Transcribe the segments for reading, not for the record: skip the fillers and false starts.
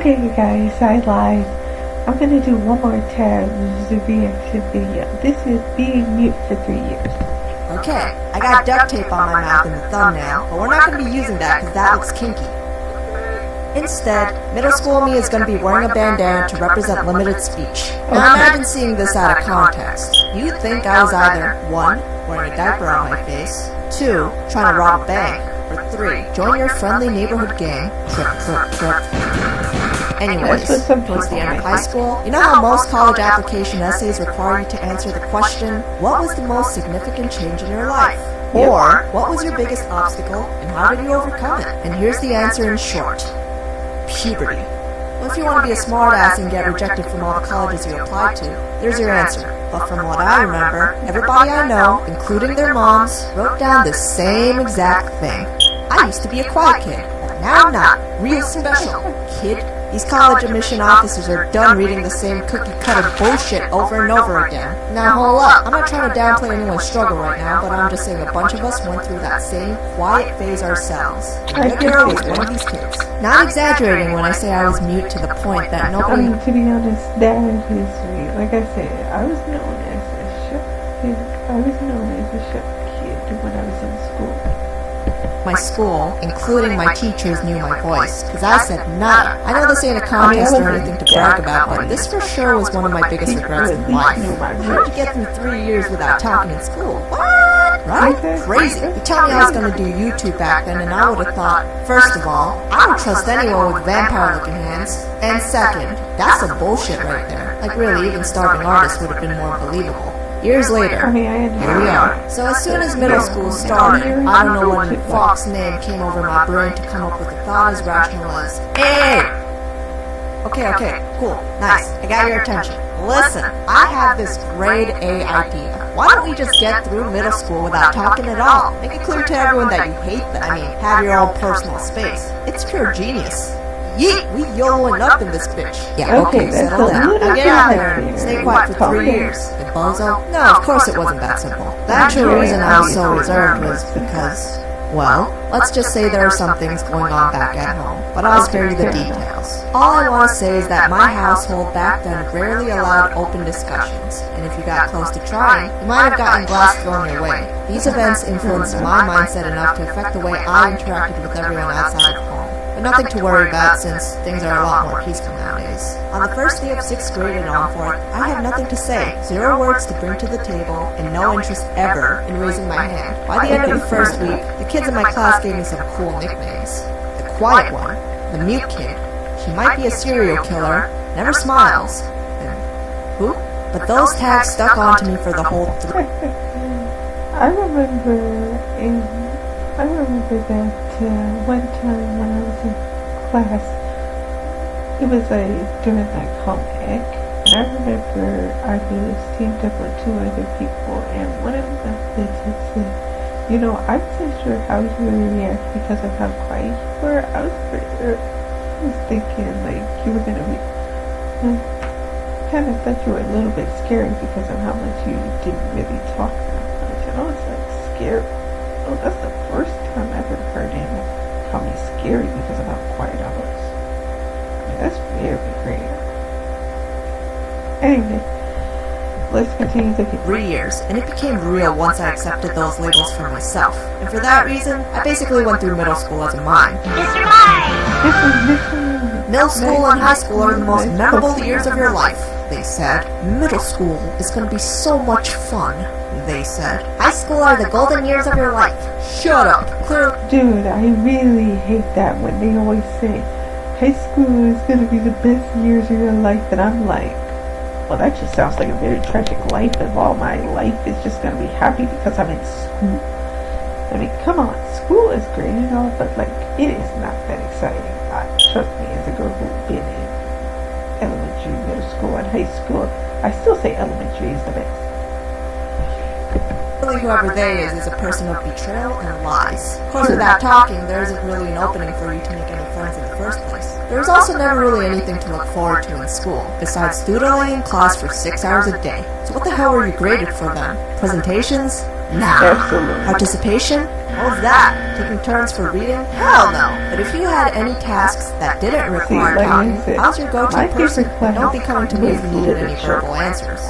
Okay, guys, I lied. I'm gonna do one more time the reaction video. This is being mute for 3 years. Okay, I got duct tape on my mouth in the thumbnail, but we're not going to be using that because that looks kinky. Instead, middle school me is going to be wearing a bandana to represent limited speech. Now imagine seeing this out of context. You'd think I was either 1. Wearing a diaper on my face, 2. Trying to rob a bank, or 3. Join your friendly neighborhood gang. Trip. Anyways, towards the end of high school, you know how most college application essays require you to answer the question, what was the most significant change in your life? Or, what was your biggest obstacle, and how did you overcome it? And here's the answer in short. Puberty. Well, if you want to be a smartass and get rejected from all the colleges you applied to, there's your answer. But from what I remember, everybody I know, including their moms, wrote down the same exact thing. I used to be a quiet kid, but now I'm not. Real special, kid. These college admission officers are done reading the same cookie-cutter bullshit over and over again. Now hold up, I'm not trying to downplay anyone's struggle right now, but I'm just saying a bunch of us went through that same quiet phase ourselves. And Victor was one of these kids. Not exaggerating when I say I was mute to the point that nobody... to be honest, that is me. Like I said, I was known as a shut kid. I was known as a shut kid when I was in school. My school, including my teachers, knew my voice, because I said nada. I know this ain't a contest or anything to brag about, but this for sure was one of my biggest regrets in life. How did you get through 3 years without talking in school? What? Right? Crazy. You tell me I was going to do YouTube back then, and I would have thought, first of all, I don't trust anyone with vampire-looking hands, and second, that's some bullshit right there. Like really, even starving artists would have been more believable. Years later, here we are. So as soon as middle school started, I don't know what Fox's name came over my brain to come up with a thought as rational as, hey! Okay, cool, nice, I got your attention. Listen, I have this grade A idea. Why don't we just get through middle school without talking at all? Make it clear to everyone that you hate them. I mean, have your own personal space. It's pure genius. Yeet, we YOLOing up in this bitch. Yeah, okay, settle down. Now get out there and stay quiet for 3 years. The bozo? No, of course it wasn't that simple. The actual reason I was so reserved was because, well, let's just say there are some things going on back at home, but I'll spare you the details. All I want to say is that my household back then rarely allowed open discussions, and if you got close to trying, you might have gotten glass thrown your way. These events influenced my mindset enough to affect the way I interacted with everyone outside of home. But nothing to worry about since things are a lot more peaceful nowadays. On the first day of 6th grade and on forth, I had nothing to say, 0 words to bring to the table, and no interest ever in raising my hand. By the end of the first week, the kids in my class gave me some cool nicknames. The quiet one, the mute kid, she might be a serial killer, never smiles, and who? But those tags stuck onto me for the whole I remember that one time when I was in class, it was during home ec, and I remember I was teamed up with 2 other people, and one of them said, you know, I wasn't sure how you would react because of how quiet you were. I was thinking like you were gonna be, kind of thought you were a little bit scary because of how much you didn't really talk that much, and I was like scared. Oh, that's the first time I've ever heard him call me scary because of how quiet I was. I mean, that's very rare. Anyway, let's continue to get 3 years, and it became real once I accepted those labels for myself. And for that reason, I basically went through middle school as a mime. Mr. Mime! Middle school and high school are the most memorable years of your life, they said. Middle school is going to be so much fun, they said. High school are the golden years of your life. Shut up. Dude, I really hate that when they always say high school is going to be the best years of your life, and I'm like, well, that just sounds like a very tragic life if all my life is just going to be happy because I'm in school. I mean, come on, school is great and all, but like, it is not that exciting. Trust me, as a girl who's been in elementary, middle school, and high school, I still say elementary is the best. Really, whoever they is a person of betrayal and lies. Of course, without talking, there isn't really an opening for you to make any friends in the first place. There was also never really anything to look forward to in school, besides doodling in class for 6 hours a day. So what the hell were you graded for then? Presentations? Nah. Absolutely. Participation? What was that? Taking turns for reading? Hell no. But if you had any tasks that didn't require talking, I was your go-to person. Don't be coming to me if you needed any verbal answers.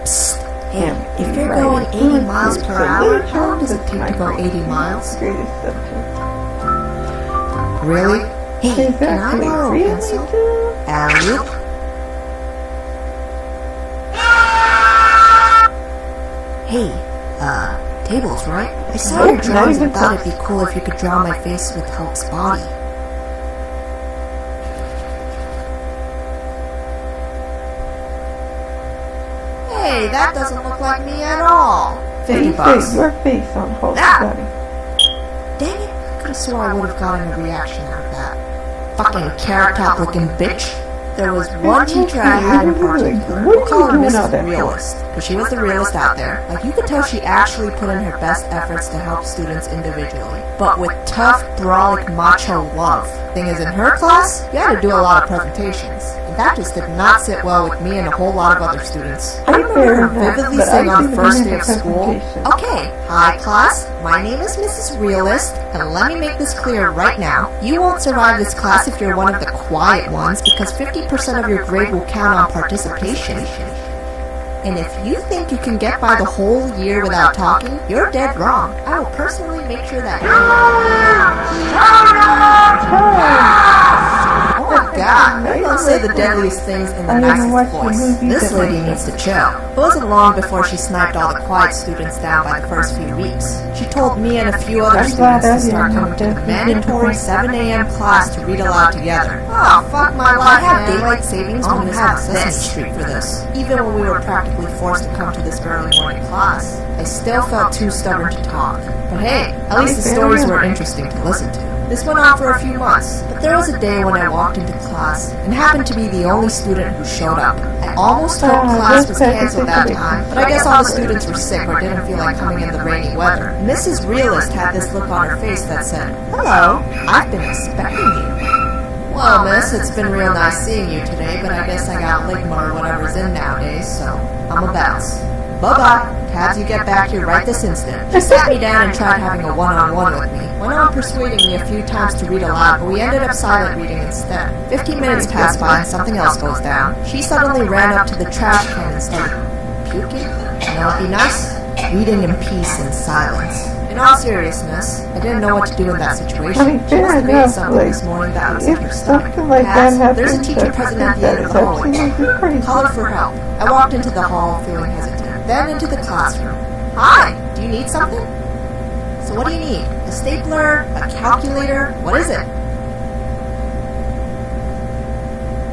Psst. Hey, if you're going 80 miles per hour, how long does it take to go 80 miles? Really? Hey, can I borrow a pencil? Alley-oop? Hey, tables, right? I saw your drawings and thought it'd be cool if you could draw my face with Hulk's body. Hey, that doesn't look like me at all. $50. Your face on Hulk's body. Dang it, I could've swore I would've gotten a reaction out of that. Fucking carrot top looking bitch. There was one teacher I had in particular. We'll call her Mrs. Realist, because she was the realist out there. Like, you could tell she actually put in her best efforts to help students individually, but with tough, brolic, macho love. Thing is, in her class, you had to do a lot of presentations, and that just did not sit well with me and a whole lot of other students. I remember her vividly saying on the first day of school, "Okay, hi class, my name is Mrs. Realist, and let me make this clear right now. You won't survive this class if you're one of the quiet ones, because 50% of your grade will count on participation. And if you think you can get by the whole year without talking, you're dead wrong. I will personally make sure that Oh my god, they don't say the deadliest things in the nicest voice. This lady needs to chill. It wasn't long before she sniped all the quiet students down by the first few weeks. She told me and a few other students to start coming to the mandatory 7 a.m. class to read aloud together. Oh, fuck my life, I have daylight savings when we have Sesame Street for this. Even when we were practically forced to come to this early morning class, I still felt too stubborn to talk. But hey, at least the stories were interesting to listen to. This went on for a few months, but there was a day when I walked into class and happened to be the only student who showed up. I almost hoped class was canceled that time, but I guess all the students were sick or didn't feel like coming in the rainy weather. Mrs. Realist had this look on her face that said, "Hello, I've been expecting you." "Well, miss, it's been real nice seeing you today, but I guess I got ligma or whatever's in nowadays, so I'm a bounce. Bye-bye. Have you get back here right this instant." She sat me down and tried having a one-on-one with me. Went on persuading me a few times to read aloud, but we ended up silent reading instead. 15 minutes passed by and something else goes down. She suddenly ran up to the trash can and started puking. You know what'd be nice? Reading in peace and silence. In all seriousness, I didn't know what to do in that situation. She must have made something this morning that was in her stomach. There's a teacher present at the end of the hallway. Call her for help. I walked into the hall feeling hesitant, then into the classroom. "Hi, do you need something?" "So what do you need? A stapler? A calculator? What is it?"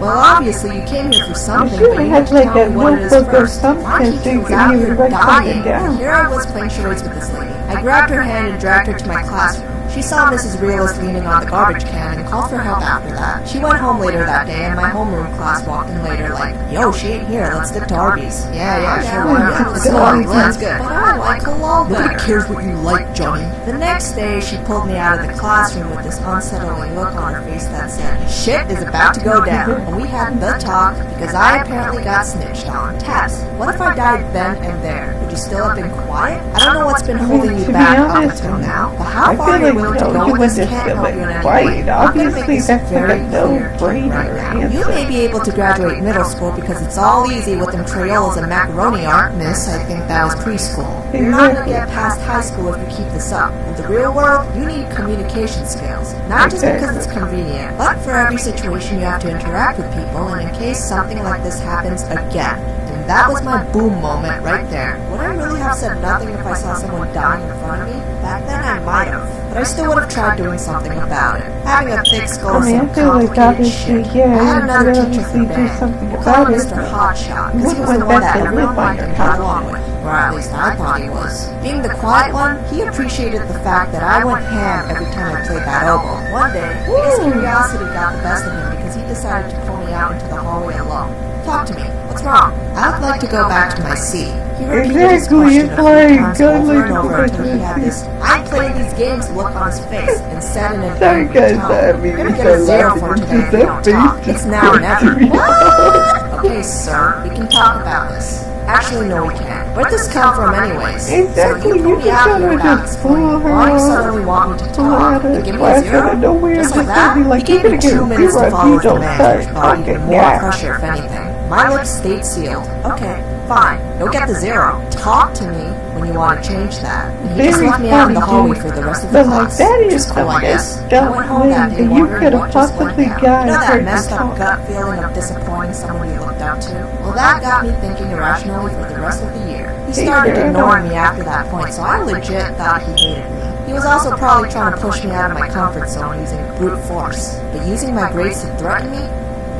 "Well, obviously you came here for something, but you have to tell me what it is first. My teacher was out here dying, and here I was playing charades with this lady. I grabbed her hand and dragged her to my classroom. She saw Mrs. Realist leaning on the garbage can and called for help after that. She went home later that day, and my homeroom class walked in later like, "Yo, she ain't here, let's stick to Arby's." Yeah, sure, why not? That's good. But I like halal. Nobody cares what you like, Johnny. The next day, she pulled me out of the classroom with this unsettling look on her face that said, "Shit is about to go down." And we had the talk because I apparently got snitched on. "Tabs, what if I died then and there? Would you still have been quiet? I don't know what's been holding you back up until now, but how far are you willing to go with this can't help you in any way. I'm going to make this very clear right now. You may be able to graduate middle school because it's all easy with them Crayolas and macaroni art, miss. I think that was preschool. You're not going to get past high school if you keep this up. In the real world, you need communication skills. Not just because it's convenient, but for every situation you have to interact with people, and in case something like this happens again. And that was my boom moment right there. Would I really have said nothing if I saw someone dying in front of me? Back then I might have, but I still would have tried doing something about it. Having a thick skull is some complicated shit. I had another teacher from band. We'll call him Mr. Hotshot, because he was the one that everyone liked and got along with. Or at least I thought he was. Being the quiet one, he appreciated the fact that I went ham every time I played that oboe. One day, his curiosity got the best of him because he decided to pull me out into the hallway alone. "Talk to me. What's wrong?" "I would like to go back to my seat." He repeated his question a few times over and over until he had this "I play these games" look on his face and said in an angry tone, "You're gonna get a 0 for today if you don't talk. It's now or never." "What?" "Okay, sir, we can talk about this. Actually, no, we can't. Where'd this come from anyways? Exactly, So you just gotta just pull her why you out, suddenly want me to pull her talk? out And of give me a class zero? out of nowhere, Just just like that? be like, He you're gave me gonna get 2 a minutes zero to if follow you his don't demands, start which probably talking even more back. pressure if anything. My lips stayed sealed. Okay, fine. Don't get the 0. Talk to me when you want to change that. And he just Very left me out in the funny, hallway dude. for the rest of the But like class. that Which is is cool, I the guess. messed I went up home that way day that you wondering could what have just went possibly down. gotten You know for that messed up talk. gut feeling of disappointing someone you looked up to? Well, that got me thinking irrationally for the rest of the year. He started ignoring me after that point, so I legit thought he hated me. He was also probably trying to push me out of my comfort zone using brute force. But using my grades to threaten me?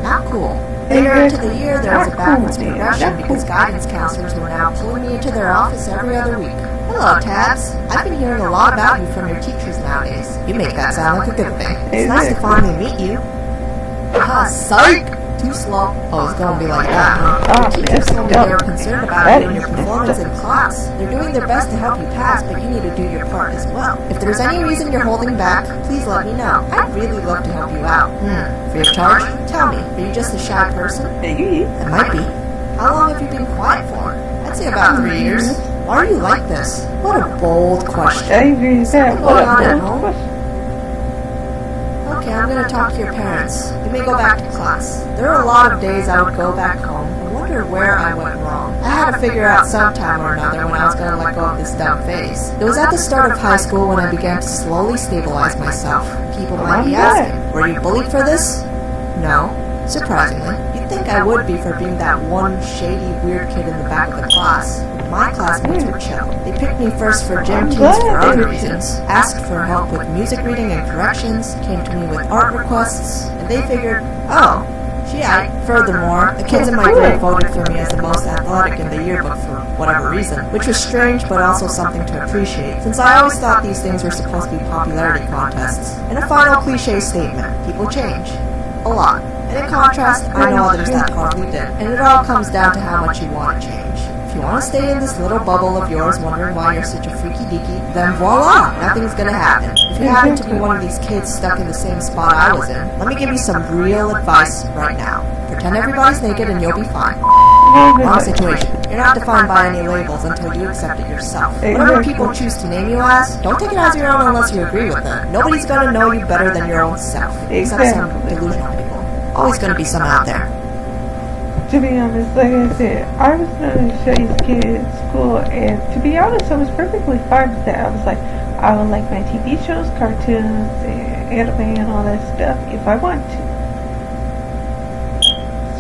Not cool. Later into the year, there was a backwards progression because guidance counselors were now pulling me into their office every other week. Hello, Tabs. I've been hearing a lot about you from your teachers nowadays. You make that sound like a good thing. It's nice to finally meet you. Psych! Too slow. Oh, it's gonna be like that, huh? Your teachers told me they were concerned about you and your performance in class. They're doing their best to help you pass, but you need to do your part as well. If there's any reason you're holding back, please let me know. I'd really love to help you out. Free of charge? Tell me, are you just a shy person? Maybe. It might be. How long have you been quiet for? I'd say about 3 years. Why are you like this? What a bold question. I agree with that. What's going on at home? Okay, I'm gonna talk to your parents. You may go back to class. There are a lot of days I would go back home and wonder where I went wrong. I had to figure out sometime or another when I was gonna let go of this dumb phase. It was at the start of high school when I began to slowly stabilize myself. People might be asking, were you bullied for this? No. Surprisingly. You'd think I would be for being that one shady, weird kid in the back of the class. My classmates were chill. They picked me first for gym teams for other reasons, asked for help with music reading and corrections, came to me with art requests, and they figured, oh, furthermore, the kids in my grade voted for me as the most athletic in the yearbook for whatever reason, which was strange but also something to appreciate, since I always thought these things were supposed to be popularity contests. And a final cliche statement, people change. A lot. And in contrast, I know others that hardly did. And it all comes down to how much you want to change. If you want to stay in this little bubble of yours wondering why you're such a freaky deaky, then voila, nothing's gonna happen. If you happen to be one of these kids stuck in the same spot I was in, let me give you some real advice right now. Pretend everybody's naked and you'll be fine. Wrong situation. You're not defined by any labels until you accept it yourself. Whatever people choose to name you as, don't take it as your own unless you agree with it. Nobody's gonna know you better than your own self. Except some delusional people. Always gonna be some out there. To be honest, like I said, I was going to show these kids school, and to be honest, I was perfectly fine with that. I was like, I would like my TV shows, cartoons, and anime, and all that stuff if I want to.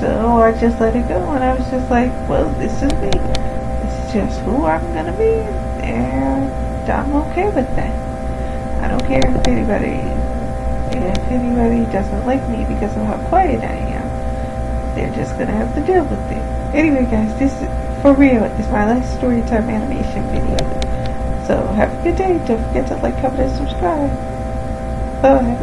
So I just let it go, and I was just like, well, this is me. This is just who I'm going to be, and I'm okay with that. I don't care if anybody doesn't like me because of how quiet I am. They're just gonna have to deal with it. Anyway, guys, this is for real. It's my last storytime animation video. So have a good day. Don't forget to like, comment, and subscribe. Bye.